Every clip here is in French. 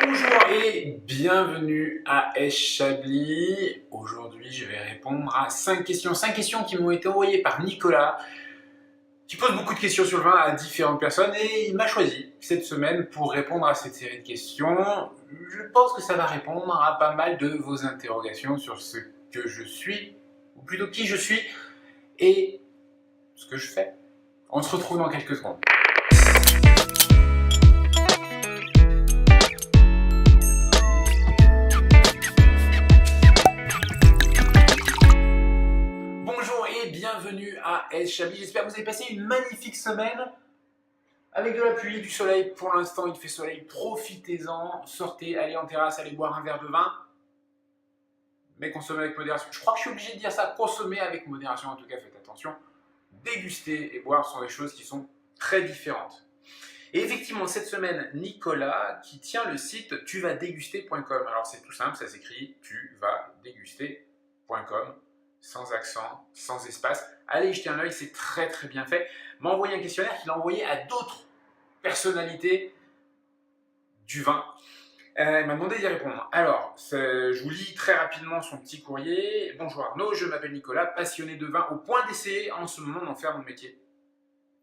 Bonjour et bienvenue à Chablis. Aujourd'hui, je vais répondre à 5 questions. 5 questions qui m'ont été envoyées par Nicolas, qui pose beaucoup de questions sur le vin à différentes personnes et il m'a choisi cette semaine pour répondre à cette série de questions. Je pense que ça va répondre à pas mal de vos interrogations sur ce que je suis, ou plutôt qui je suis et ce que je fais. On se retrouve dans quelques secondes. Bienvenue à Chablis, j'espère que vous avez passé une magnifique semaine avec de la pluie, du soleil. Pour l'instant, il fait soleil, profitez-en, sortez, allez en terrasse, allez boire un verre de vin, mais consommez avec modération. Je crois que je suis obligé de dire ça, consommez avec modération, en tout cas faites attention. Déguster et boire sont des choses qui sont très différentes. Et effectivement, cette semaine, Nicolas, qui tient le site tuvasdeguster.com. Alors c'est tout simple, ça s'écrit tuvasdeguster.com. Sans accent, sans espace. Allez y jeter un œil, c'est très très bien fait. M'a envoyé un questionnaire qu'il a envoyé à d'autres personnalités du vin. Il m'a demandé d'y répondre. Alors, je vous lis très rapidement son petit courrier. Bonjour Arnaud, je m'appelle Nicolas, passionné de vin au point d'essayer en ce moment d'en faire mon métier.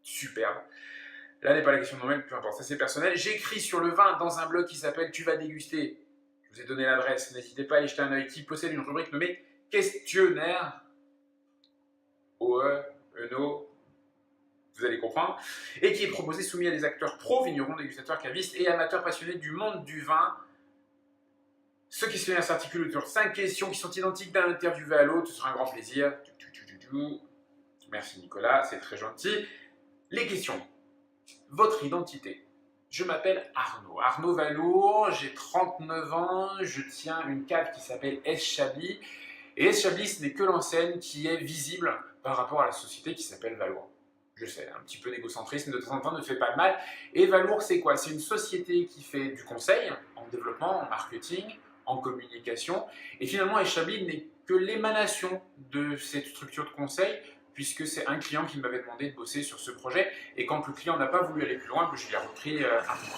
Superbe. Là n'est pas la question de Noël, peu importe, ça c'est personnel. J'écris sur le vin dans un blog qui s'appelle Tu vas déguster. Je vous ai donné l'adresse, n'hésitez pas à aller jeter un œil, qui possède une rubrique nommée questionnaire, OE, ENO, vous allez comprendre, et qui est proposé, soumis à des acteurs pros, vignerons, dégustateurs, cavistes et amateurs passionnés du monde du vin. Ce questionnaire s'articule autour de 5 questions qui sont identiques d'un interviewé à l'autre, ce sera un grand plaisir. Merci Nicolas, c'est très gentil. Les questions. Votre identité. Je m'appelle Arnaud. Arnaud Valour, j'ai 39 ans, je tiens une cave qui s'appelle Chablis. Et Chablis, ce n'est que l'enseigne qui est visible par rapport à la société qui s'appelle Valour. Je sais, un petit peu d'égocentrisme de temps en temps ne fait pas de mal. Et Valour, c'est quoi? C'est une société qui fait du conseil en développement, en marketing, en communication. Et finalement, Chablis n'est que l'émanation de cette structure de conseil, puisque c'est un client qui m'avait demandé de bosser sur ce projet. Et quand le client n'a pas voulu aller plus loin, je l'ai repris rapidement.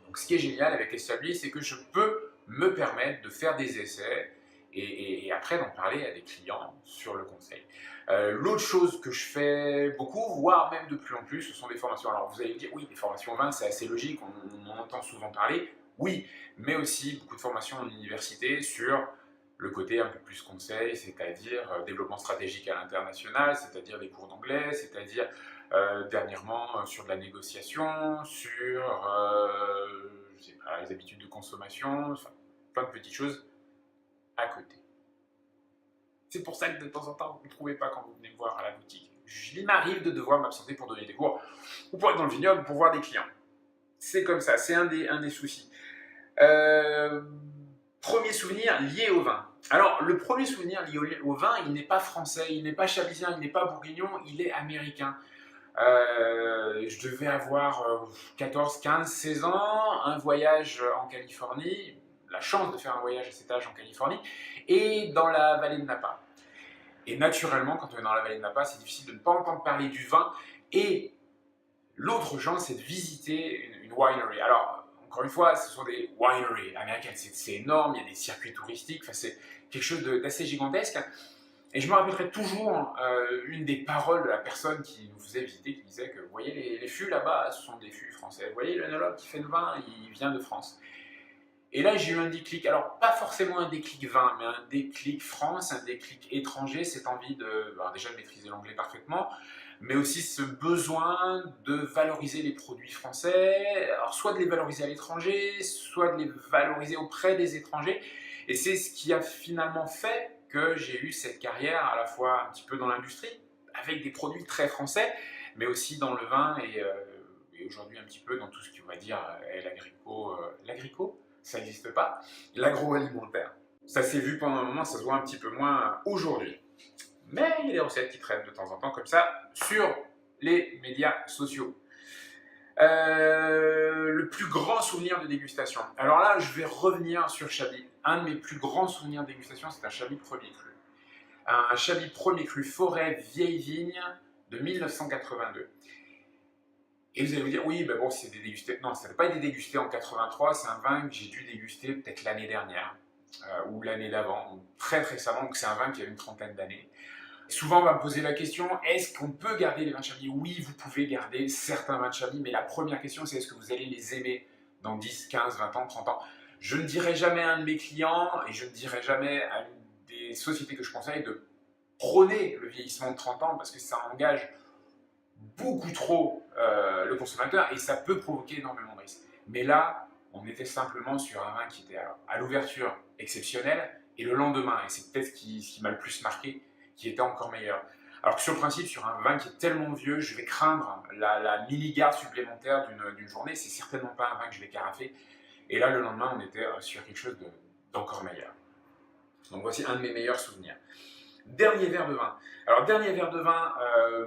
Donc ce qui est génial avec Chablis, c'est que je peux me permettre de faire des essais, et après d'en parler à des clients sur le conseil. L'autre chose que je fais beaucoup, voire même de plus en plus, ce sont des formations. Alors vous allez me dire, oui, des formations en vin, c'est assez logique, on en entend souvent parler, oui, mais aussi beaucoup de formations en université sur le côté un peu plus conseil, c'est-à-dire développement stratégique à l'international, c'est-à-dire des cours d'anglais, c'est-à-dire dernièrement sur de la négociation, sur je sais pas, les habitudes de consommation, enfin, plein de petites choses à côté. C'est pour ça que de temps en temps, vous ne trouvez pas quand vous venez me voir à la boutique. Il m'arrive de devoir m'absenter pour donner des cours, ou pour être dans le vignoble, ou pour voir des clients. C'est comme ça, c'est un des soucis. Premier souvenir lié au vin. Alors, le premier souvenir lié au vin, il n'est pas français, il n'est pas chablisien, il n'est pas bourguignon, il est américain. Je devais avoir 14, 15, 16 ans, un voyage en Californie, la chance de faire un voyage à cet âge en Californie, et dans la vallée de Napa. Et naturellement, quand on est dans la vallée de Napa, c'est difficile de ne pas entendre parler du vin. Et l'autre chance, c'est de visiter une winery. Alors, encore une fois, ce sont des wineries américaines, c'est énorme, il y a des circuits touristiques, enfin, c'est quelque chose d'assez gigantesque. Et je me rappellerai toujours une des paroles de la personne qui nous faisait visiter, qui disait que, vous voyez, les fûts là-bas, ce sont des fûts français. Vous voyez, l'œnologue qui fait le vin, il vient de France. Et là, j'ai eu un déclic, alors pas forcément un déclic vin, mais un déclic France, un déclic étranger, cette envie déjà de maîtriser l'anglais parfaitement, mais aussi ce besoin de valoriser les produits français, alors soit de les valoriser à l'étranger, soit de les valoriser auprès des étrangers. Et c'est ce qui a finalement fait que j'ai eu cette carrière à la fois un petit peu dans l'industrie, avec des produits très français, mais aussi dans le vin et aujourd'hui un petit peu dans tout ce qui, on va dire, est l'agricole, ça n'existe pas, l'agroalimentaire. Ça s'est vu pendant un moment, ça se voit un petit peu moins aujourd'hui. Mais il y a des recettes qui traînent de temps en temps comme ça sur les médias sociaux. Le plus grand souvenir de dégustation. Alors là, je vais revenir sur Chablis. Un de mes plus grands souvenirs de dégustation, c'est un Chablis premier cru. Un Chablis premier cru forêt vieille vigne de 1982. Et vous allez vous dire, oui, ben bon, c'est des dégustés. Non, ça n'a pas été dégusté en 83, c'est un vin que j'ai dû déguster peut-être l'année dernière, ou l'année d'avant, ou très récemment, donc c'est un vin qui a une trentaine d'années. Souvent, on va me poser la question, est-ce qu'on peut garder les vins de Chablis? Oui, vous pouvez garder certains vins de Chablis, mais la première question, c'est est-ce que vous allez les aimer dans 10, 15, 20 ans, 30 ans? Je ne dirai jamais à un de mes clients, et je ne dirai jamais à une des sociétés que je conseille de prôner le vieillissement de 30 ans, parce que ça engage beaucoup trop le consommateur, et ça peut provoquer énormément de risques. Mais là, on était simplement sur un vin qui était à l'ouverture exceptionnel, et le lendemain, et c'est peut-être ce qui m'a le plus marqué, qui était encore meilleur. Alors que sur le principe, sur un vin qui est tellement vieux, je vais craindre la mini-garde supplémentaire d'une journée, c'est certainement pas un vin que je vais carafer. Et là, le lendemain, on était sur quelque chose d'encore meilleur. Donc voici un de mes meilleurs souvenirs. Dernier verre de vin. Alors, dernier verre de vin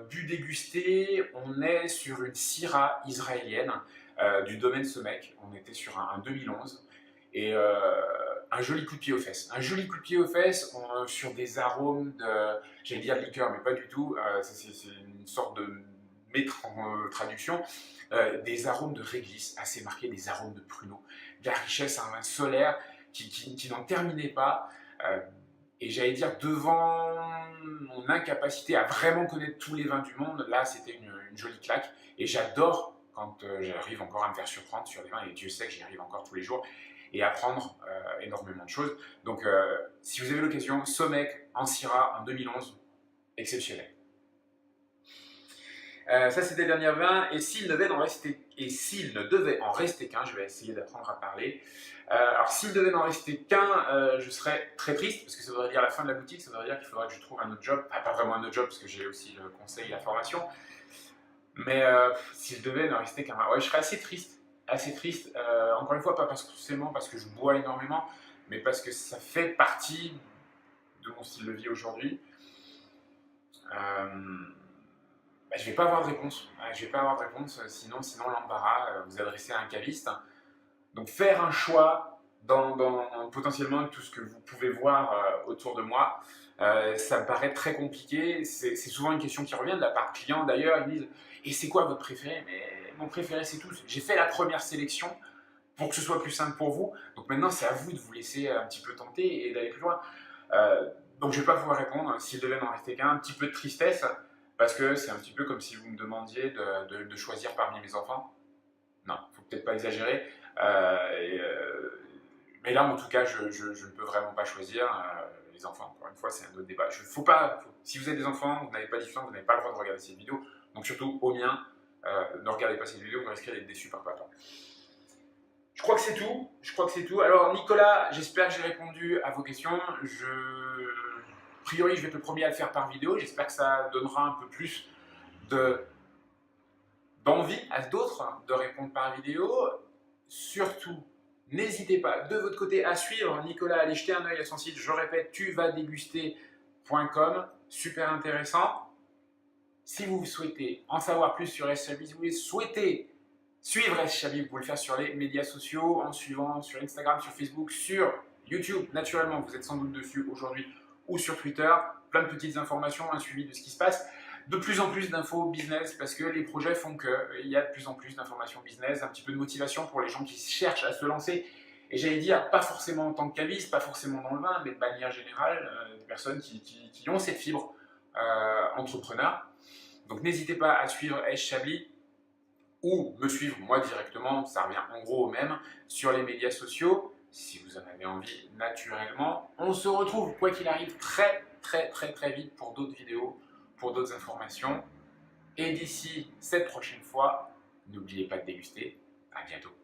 bu dégusté, on est sur une Syrah israélienne du domaine Somek. On était sur un 2011. Et un joli coup de pied aux fesses. Un joli coup de pied aux fesses sur des arômes de, j'allais dire de liqueur, mais pas du tout. C'est une sorte de métre en traduction. Des arômes de réglisse assez marqués, des arômes de pruneau. De la richesse, un vin solaire qui n'en terminait pas. Et j'allais dire, devant mon incapacité à vraiment connaître tous les vins du monde, là c'était une jolie claque. Et j'adore quand j'arrive encore à me faire surprendre sur les vins, et Dieu sait que j'y arrive encore tous les jours, et apprendre énormément de choses. Donc si vous avez l'occasion, Somek en Syrah en 2011, exceptionnel. Ça c'était le dernier vin, et s'il ne devait en rester qu'un, je vais essayer d'apprendre à parler. Alors s'il devait n'en rester qu'un, je serais très triste, parce que ça voudrait dire la fin de la boutique, ça voudrait dire qu'il faudrait que je trouve un autre job, enfin, pas vraiment un autre job, parce que j'ai aussi le conseil et la formation, mais s'il devait n'en rester qu'un, ouais, je serais assez triste, encore une fois, pas forcément parce que je bois énormément, mais parce que ça fait partie de mon style de vie aujourd'hui. Je ne vais pas avoir de réponse. Sinon l'embarras, vous adressez à un caviste. Donc faire un choix dans potentiellement tout ce que vous pouvez voir autour de moi, ça me paraît très compliqué. C'est souvent une question qui revient de la part de clients d'ailleurs. Ils me disent « Et c'est quoi votre préféré ?» Mais mon préféré c'est tous. J'ai fait la première sélection pour que ce soit plus simple pour vous. Donc maintenant c'est à vous de vous laisser un petit peu tenter et d'aller plus loin. Donc je ne vais pas pouvoir répondre. S'il devait n'en rester qu'un, un petit peu de tristesse. Parce que c'est un petit peu comme si vous me demandiez de choisir parmi mes enfants. Non, il ne faut peut-être pas exagérer. Mais là, en tout cas, je ne peux vraiment pas choisir. Les enfants, encore une fois, c'est un autre débat. Si vous avez des enfants, vous n'avez pas d'enfants, vous n'avez pas le droit de regarder cette vidéo. Donc surtout, au mien, ne regardez pas cette vidéo, vous risquez d'être déçus par papa. Je crois que c'est tout. Alors Nicolas, j'espère que j'ai répondu à vos questions. A priori, je vais être le premier à le faire par vidéo. J'espère que ça donnera un peu plus d'envie à d'autres de répondre par vidéo. Surtout, n'hésitez pas de votre côté à suivre Nicolas, allez jeter un œil à son site. Je répète, tuvasdéguster.com. Super intéressant. Si vous souhaitez en savoir plus sur S. Chablis, si vous souhaitez suivre S. Chablis, vous pouvez le faire sur les médias sociaux, en suivant sur Instagram, sur Facebook, sur YouTube. Naturellement, vous êtes sans doute dessus aujourd'hui, ou sur Twitter, plein de petites informations, un suivi de ce qui se passe, de plus en plus d'infos business, parce que les projets font qu'il y a de plus en plus d'informations business, un petit peu de motivation pour les gens qui cherchent à se lancer, et j'allais dire, pas forcément en tant que caviste, pas forcément dans le vin, mais de manière générale, des personnes qui ont cette fibre entrepreneur. Donc n'hésitez pas à suivre S. Chablis, ou me suivre moi directement, ça revient en gros au même, sur les médias sociaux, si vous en avez envie naturellement. On se retrouve, quoi qu'il arrive, très vite pour d'autres vidéos, pour d'autres informations. Et d'ici cette prochaine fois, n'oubliez pas de déguster. À bientôt.